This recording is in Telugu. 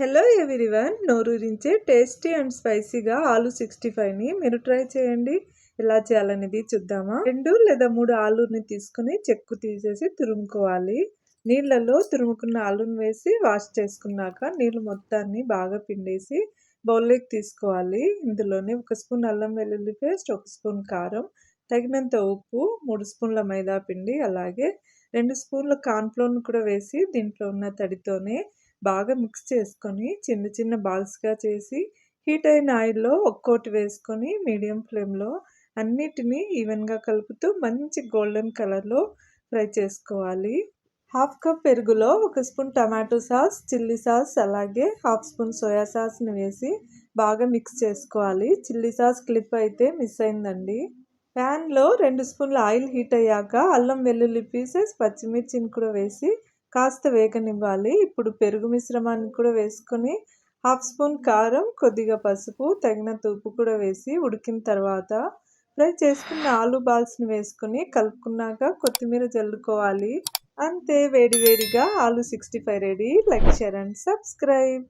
హలో ఎవ్రీవన్, నోరూరించే టేస్టీ అండ్ స్పైసీగా ఆలు 65ని మీరు ట్రై చేయండి. ఎలా చేయాలనేది చూద్దామా. 2 లేదా 3 ఆలుని తీసుకుని చెక్కు తీసేసి తురుముకోవాలి. నీళ్ళలో తురుముకున్న ఆలుని వేసి వాష్ చేసుకున్నాక నీళ్ళు మొత్తాన్ని బాగా పిండేసి బౌల్లోకి తీసుకోవాలి. ఇందులోనే 1 స్పూన్ అల్లం వెల్లుల్లి పేస్ట్, 1 స్పూన్ కారం, తగినంత ఉప్పు, 3 స్పూన్ల మైదా పిండి, అలాగే 2 స్పూన్ల కార్న్‌ఫ్లోర్‌ని కూడా వేసి దీంట్లో ఉన్న తడితోనే బాగా మిక్స్ చేసుకొని చిన్న చిన్న బాల్స్‌గా చేసి హీట్ అయిన ఆయిల్‌లో ఒక్కోటి వేసుకొని మీడియం ఫ్లేమ్‌లో అన్నిటిని ఈవెన్‌గా కలుపుతూ మంచి గోల్డెన్ కలర్‌లో ఫ్రై చేసుకోవాలి. హాఫ్ కప్ పెరుగులో 1 spoon tomato sauce, chilli sauce, అలాగే హాఫ్ స్పూన్ సోయా సాస్‌ని వేసి బాగా మిక్స్ చేసుకోవాలి. చిల్లీ సాస్ క్లిప్ అయితే మిస్ అయిందండి. ప్యాన్‌లో 2 స్పూన్ల ఆయిల్ హీట్ అయ్యాక అల్లం వెల్లుల్లి పీసెస్, పచ్చిమిర్చిని కూడా వేసి కాస్త వేగనివ్వాలి. ఇప్పుడు పెరుగు మిశ్రమాన్ని కూడా వేసుకొని హాఫ్ స్పూన్ కారం, కొద్దిగా పసుపు, తగినంత ఉప్పు కూడా వేసి ఉడికిన తర్వాత ఫ్రై చేసుకున్న ఆలు బాల్స్ని వేసుకొని కలుపుకున్నాక కొత్తిమీర జల్లుకోవాలి. అంతే, వేడివేడిగా ఆలు 65 ready. Like, share and subscribe.